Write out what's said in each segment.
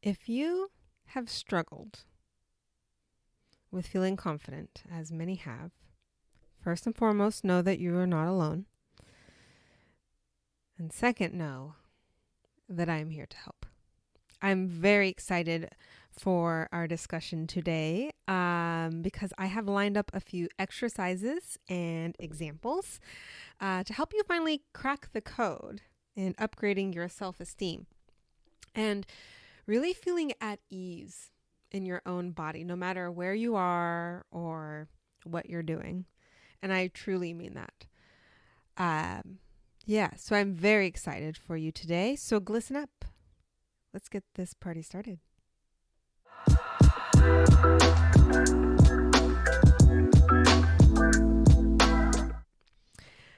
If you have struggled with feeling confident, as many have, first and foremost, know that you are not alone. And second, know that I am here to help. I'm very excited for our discussion today because I have lined up a few exercises and examples to help you finally crack the code in upgrading your self-esteem and really feeling at ease in your own body, no matter where you are or what you're doing. And I truly mean that. So I'm very excited for you today. So glisten up. Let's get this party started.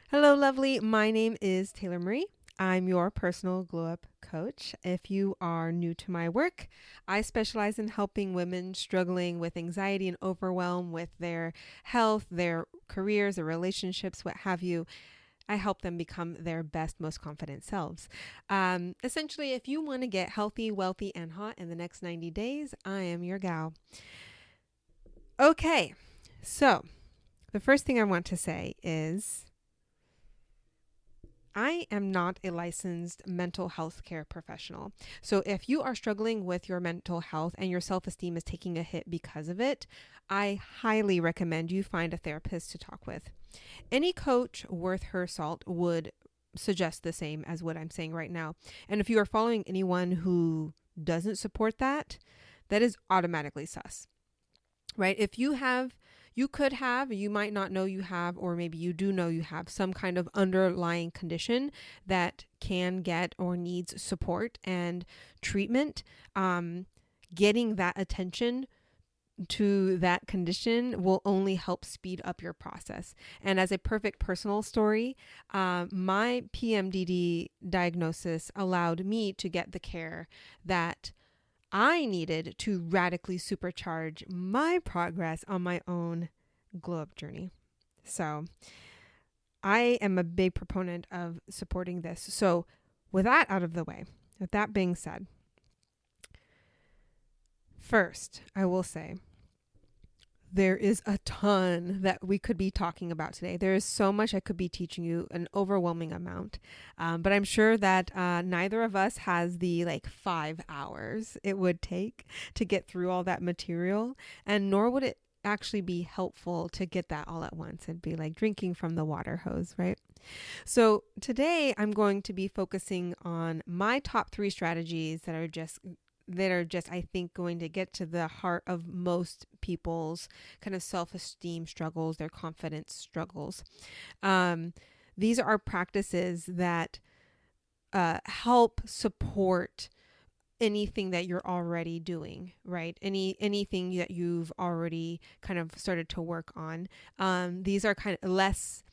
Hello, lovely. My name is Taylor Marie. I'm your personal glow up coach. If you are new to my work, I specialize in helping women struggling with anxiety and overwhelm with their health, their careers, their relationships, what have you. I help them become their best, most confident selves. Essentially, if you want to get healthy, wealthy, and hot in the next 90 days, I am your gal. Okay, so the first thing I want to say is I am not a licensed mental health care professional. So if you are struggling with your mental health and your self-esteem is taking a hit because of it, I highly recommend you find a therapist to talk with. Any coach worth her salt would suggest the same as what I'm saying right now. And if you are following anyone who doesn't support that, that is automatically sus, right? If you might not know you have, or maybe you do know you have some kind of underlying condition that can get or needs support and treatment. Getting that attention to that condition will only help speed up your process. And as a perfect personal story, my PMDD diagnosis allowed me to get the care that I needed to radically supercharge my progress on my own glow up journey. So I am a big proponent of supporting this. So with that out of the way, with that being said, first, I will say there is a ton that we could be talking about today. There is so much I could be teaching you, an overwhelming amount. But I'm sure that neither of us has the 5 hours it would take to get through all that material. And nor would it actually be helpful to get that all at once. It'd be like drinking from the water hose, right? So today I'm going to be focusing on my top 3 strategies that are just I think going to get to the heart of most people's kind of self-esteem struggles, their confidence struggles. These are practices that help support anything that you're already doing, right? Anything that you've already kind of started to work on. These are kind of less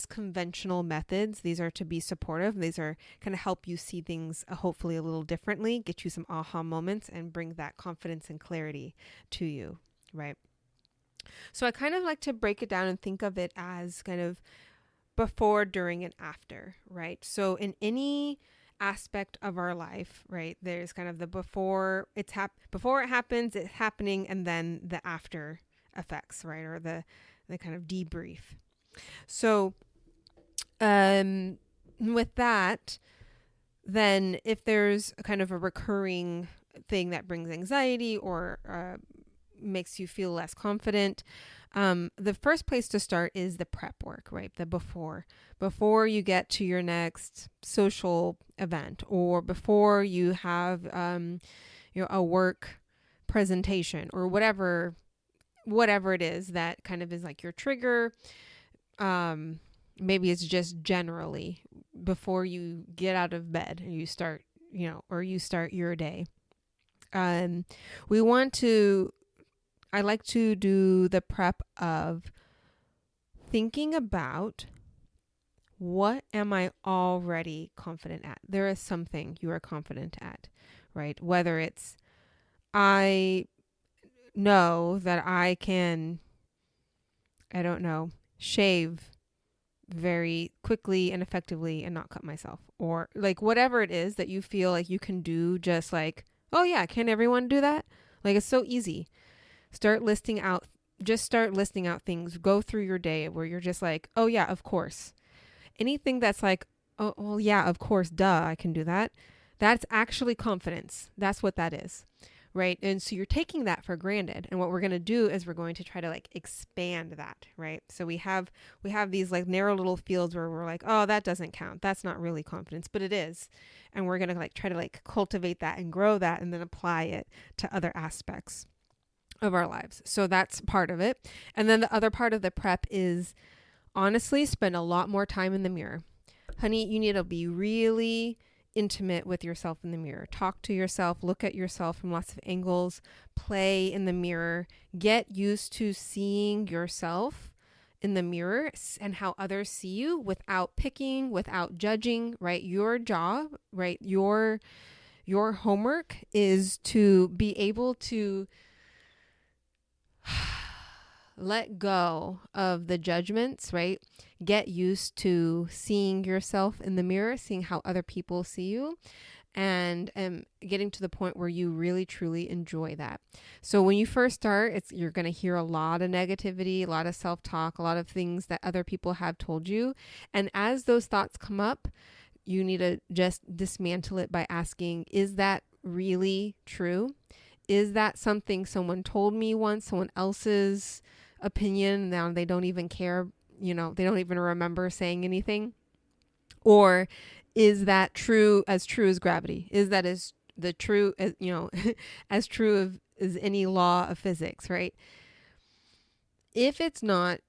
conventional methods. These are to be supportive. These are kind of help you see things hopefully a little differently, get you some aha moments, and bring that confidence and clarity to you, right? So I kind of like to break it down and think of it as kind of before, during, and after, right? So in any aspect of our life, right, there's kind of the before before it happens, it's happening, and then the after effects, right, or the kind of debrief. So with that, then if there's kind of a recurring thing that brings anxiety or makes you feel less confident, the first place to start is the prep work, right? The before you get to your next social event, or before you have a work presentation, or whatever it is that kind of is like your trigger. Maybe it's just generally before you get out of bed and you start your day. I like to do the prep of thinking about, what am I already confident at? There is something you are confident at, right? Whether it's, I know that I can, shave very quickly and effectively and not cut myself, or whatever it is that you feel like you can do just Oh yeah, can everyone do that? Like, it's so easy. Start listing out, just start listing out things. Go through your day where you're just like, oh yeah, of course. Anything that's like, oh, well, yeah, of course, duh, I can do that. That's actually confidence. That's what that is. Right. And so you're taking that for granted. And what we're going to do is we're going to try to like expand that. Right. So we have these like narrow little fields where we're like, oh, that doesn't count. That's not really confidence, but it is. And we're going to like try to like cultivate that and grow that and then apply it to other aspects of our lives. So that's part of it. And then the other part of the prep is honestly spend a lot more time in the mirror. Honey, you need to be really intimate with yourself in the mirror. Talk to yourself, look at yourself from lots of angles, play in the mirror, get used to seeing yourself in the mirror and how others see you without picking, without judging, right? Your job, right? Your homework is to be able to let go of the judgments, right? Get used to seeing yourself in the mirror, seeing how other people see you, and getting to the point where you really truly enjoy that. So when you first start, you're going to hear a lot of negativity, a lot of self-talk, a lot of things that other people have told you. And as those thoughts come up, you need to just dismantle it by asking, is that really true? Is that something someone told me once, someone else's opinion? Now they don't even care, they don't even remember saying anything. Or is that true as gravity? Is that as the true as, as true as any law of physics, right? If it's not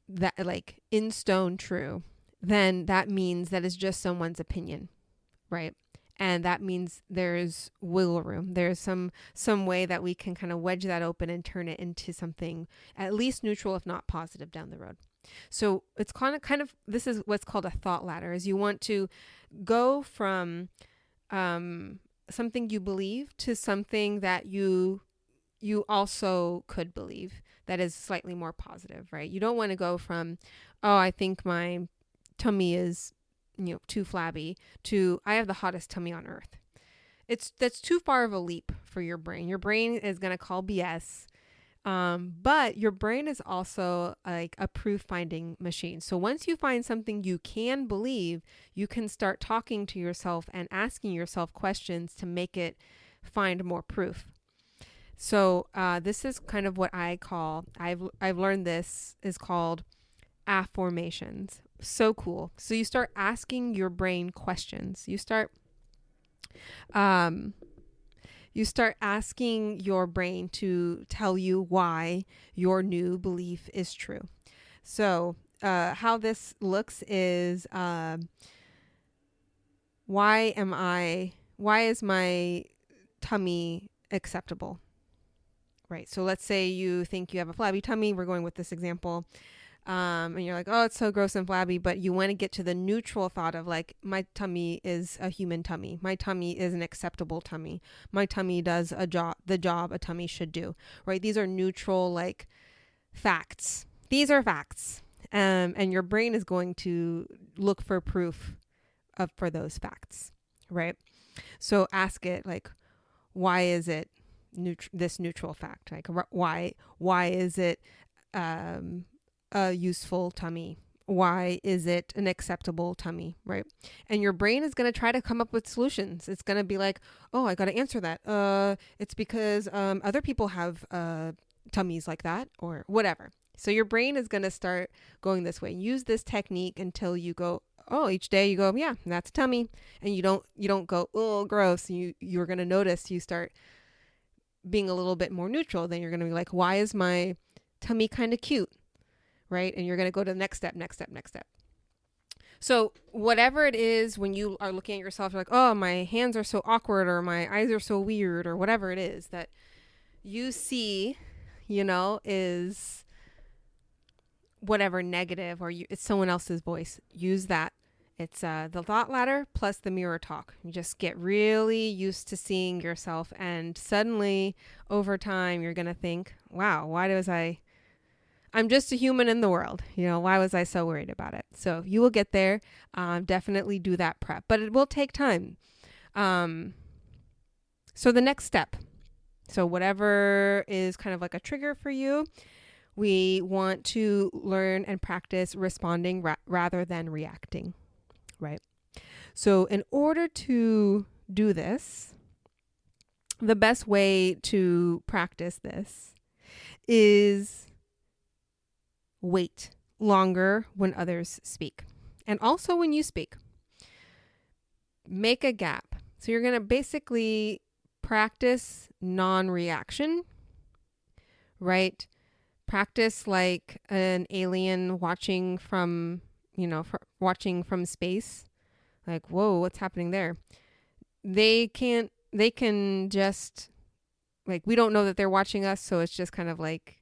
that like in stone true, then that means that it's just someone's opinion, right? And that means there's wiggle room. There's some way that we can kind of wedge that open and turn it into something at least neutral, if not positive, down the road. So it's kind of this is what's called a thought ladder, is you want to go from something you believe to something that you also could believe that is slightly more positive, right? You don't want to go from, oh, I think my tummy is too flabby, to I have the hottest tummy on earth. That's too far of a leap for your brain. Your brain is going to call BS. But your brain is also like a proof finding machine. So once you find something you can believe, you can start talking to yourself and asking yourself questions to make it find more proof. So this is kind of what I call, I've learned this is called affirmations. So cool. So you start asking your brain questions. You start asking your brain to tell you why your new belief is true. So how this looks is why is my tummy acceptable? Right. So let's say you think you have a flabby tummy. We're going with this example. And you're like, oh, it's so gross and flabby, but you want to get to the neutral thought of like, my tummy is a human tummy. My tummy is an acceptable tummy. My tummy does the job a tummy should do, right? These are neutral, like facts. These are facts. And your brain is going to look for proof for those facts, right? So ask it like, why is it this neutral fact? Like, why is it, a useful tummy? Why is it an acceptable tummy, right? And your brain is going to try to come up with solutions. It's going to be like, oh, I got to answer that. It's because other people have tummies like that, or whatever. So your brain is going to start going this way. Use this technique until you go, oh, each day you go, yeah, that's a tummy. And you don't go, oh, gross. You're going to notice you start being a little bit more neutral. Then you're going to be like, why is my tummy kind of cute? Right? And you're going to go to the next step. So whatever it is, when you are looking at yourself, you're like, oh, my hands are so awkward, or my eyes are so weird, or whatever it is that you see, is whatever negative, or it's someone else's voice. Use that. It's the thought ladder plus the mirror talk. You just get really used to seeing yourself. And suddenly over time, you're going to think, wow, I'm just a human in the world. Why was I so worried about it? So you will get there. Definitely do that prep, but it will take time. So the next step, so whatever is kind of like a trigger for you, we want to learn and practice responding rather than reacting, right? So in order to do this, the best way to practice this is wait longer when others speak. And also when you speak, make a gap. So you're going to basically practice non-reaction, right? Practice like an alien watching from, watching from space. Like, whoa, what's happening there? They can just, like, we don't know that they're watching us. So it's just kind of like,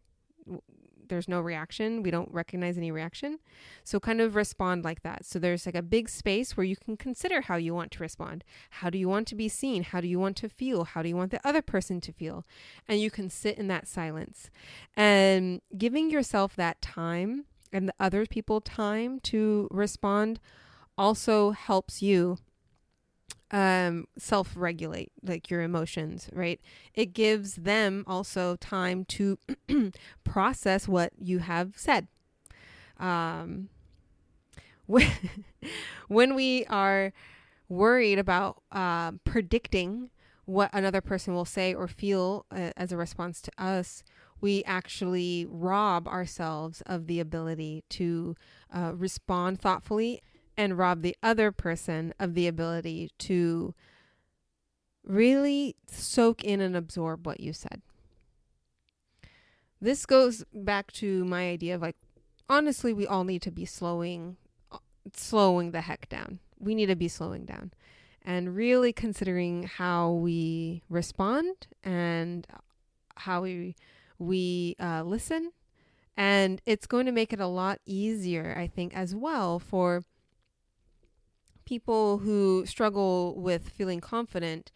there's no reaction. We don't recognize any reaction. So kind of respond like that. So there's like a big space where you can consider how you want to respond. How do you want to be seen? How do you want to feel? How do you want the other person to feel? And you can sit in that silence. And giving yourself that time and the other people time to respond also helps you self-regulate, like your emotions, right? It gives them also time to process what you have said. When we are worried about predicting what another person will say or feel as a response to us, we actually rob ourselves of the ability to respond thoughtfully, and rob the other person of the ability to really soak in and absorb what you said. This goes back to my idea of, like, honestly, we all need to be slowing the heck down. We need to be slowing down and really considering how we respond and how we listen. And it's going to make it a lot easier, I think, as well, for people who struggle with feeling confident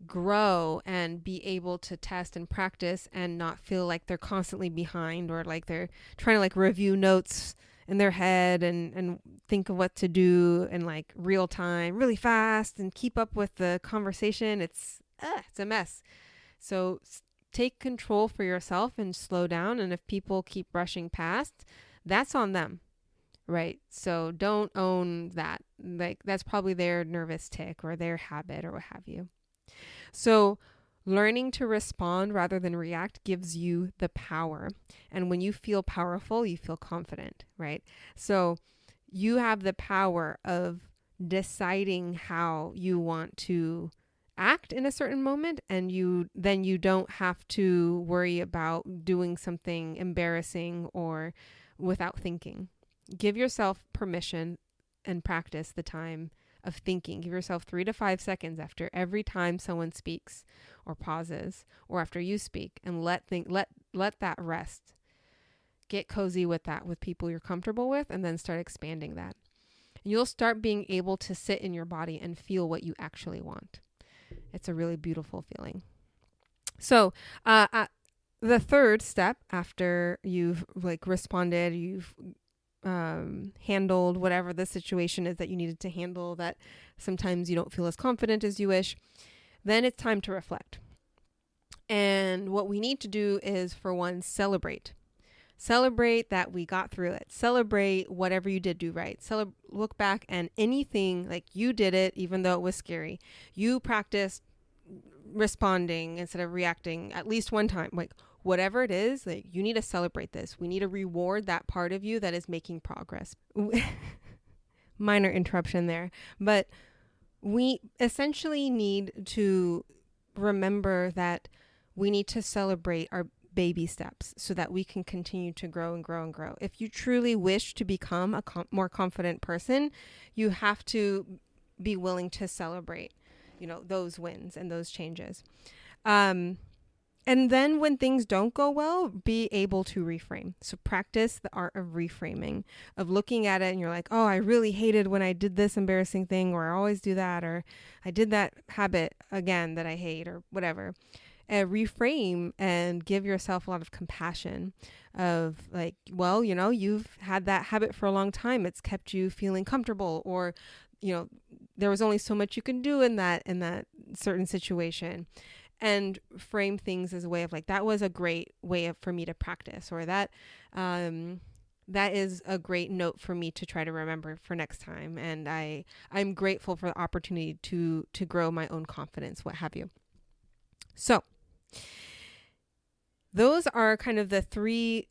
grow and be able to test and practice and not feel like they're constantly behind, or like they're trying to like review notes in their head and think of what to do in like real time, really fast, and keep up with the conversation. It's a mess. So take control for yourself and slow down. And if people keep rushing past, that's on them. Right. So don't own that. Like, that's probably their nervous tick or their habit or what have you. So learning to respond rather than react gives you the power. And when you feel powerful, you feel confident, right? So you have the power of deciding how you want to act in a certain moment, and you don't have to worry about doing something embarrassing or without thinking. Give yourself permission and practice the time of thinking. Give yourself 3 to 5 seconds after every time someone speaks or pauses, or after you speak, and let that rest. Get cozy with that, with people you're comfortable with, and then start expanding that. And you'll start being able to sit in your body and feel what you actually want. It's a really beautiful feeling. So, the third step after you've like responded, you've handled whatever the situation is that you needed to handle, that sometimes you don't feel as confident as you wish, then it's time to reflect. And what we need to do is, for one, celebrate that we got through it. Celebrate whatever you did do right. Look back, and anything, like, you did it even though it was scary. You practiced responding instead of reacting at least one time. Like, whatever it is, like, you need to celebrate this. We need to reward that part of you that is making progress. Minor interruption there. But we essentially need to remember that we need to celebrate our baby steps so that we can continue to grow and grow and grow. If you truly wish to become a more confident person, you have to be willing to celebrate, those wins and those changes. And then when things don't go well, be able to reframe. So practice the art of reframing, of looking at it and you're like, oh, I really hated when I did this embarrassing thing, or I always do that, or I did that habit again that I hate, or whatever. Reframe and give yourself a lot of compassion of, like, well, you've had that habit for a long time. It's kept you feeling comfortable, or there was only so much you can do in that certain situation, and frame things as a way of like, that was a great way for me to practice, or that is a great note for me to try to remember for next time. And I'm grateful for the opportunity to grow my own confidence, what have you. So those are kind of the three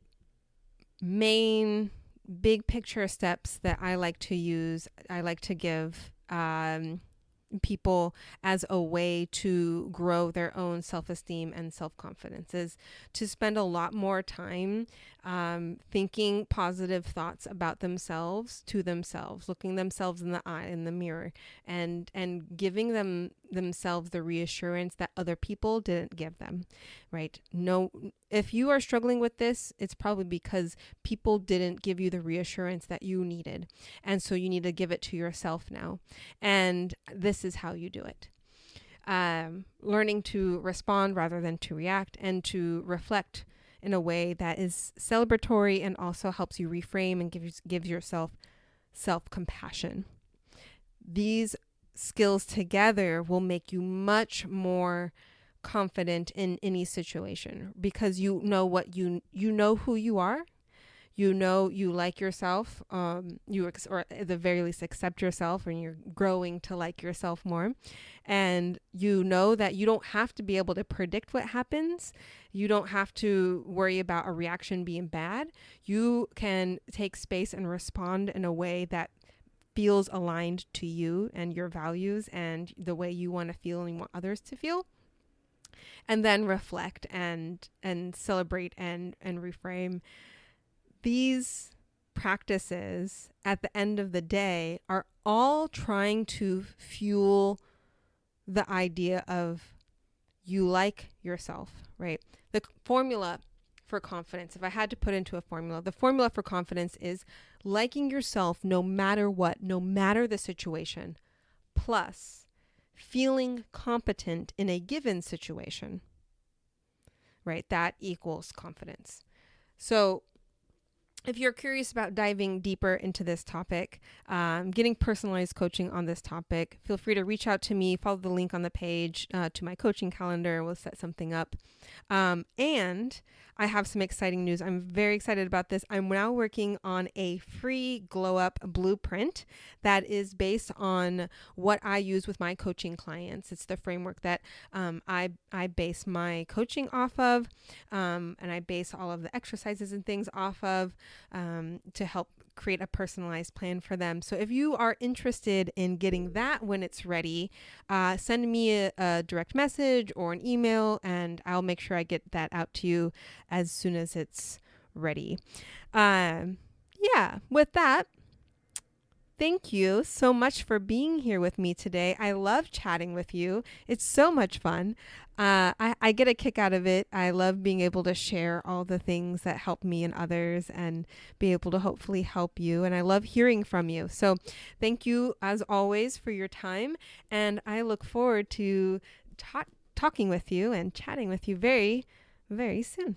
main big picture steps that I like to use. I like to give people as a way to grow their own self-esteem and self-confidence, is to spend a lot more time thinking positive thoughts about themselves, to themselves, looking themselves in the eye, in the mirror, and giving themselves the reassurance that other people didn't give them, right? No, if you are struggling with this, it's probably because people didn't give you the reassurance that you needed. And so you need to give it to yourself now. And this is how you do it. Learning to respond rather than to react, and to reflect in a way that is celebratory and also helps you reframe and gives yourself self-compassion. These skills together will make you much more confident in any situation, because you know what you know who you are. You know you like yourself, or at the very least accept yourself, and you're growing to like yourself more. And you know that you don't have to be able to predict what happens. You don't have to worry about a reaction being bad. You can take space and respond in a way that feels aligned to you and your values and the way you want to feel and you want others to feel. And then reflect and celebrate and reframe. These practices at the end of the day are all trying to fuel the idea of you like yourself, right? The formula for confidence, if I had to put into a formula, the formula for confidence is liking yourself no matter what, no matter the situation, plus feeling competent in a given situation, right? That equals confidence. So if you're curious about diving deeper into this topic, getting personalized coaching on this topic, feel free to reach out to me, follow the link on the page to my coaching calendar. We'll set something up. And I have some exciting news. I'm very excited about this. I'm now working on a free glow up blueprint that is based on what I use with my coaching clients. It's the framework that I base my coaching off of, and I base all of the exercises and things off of, to help create a personalized plan for them. So if you are interested in getting that when it's ready, send me a direct message or an email, and I'll make sure I get that out to you as soon as it's ready. With that, thank you so much for being here with me today. I love chatting with you. It's so much fun. I get a kick out of it. I love being able to share all the things that help me and others, and be able to hopefully help you. And I love hearing from you. So thank you as always for your time. And I look forward to talking with you and chatting with you very, very soon.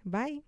Bye.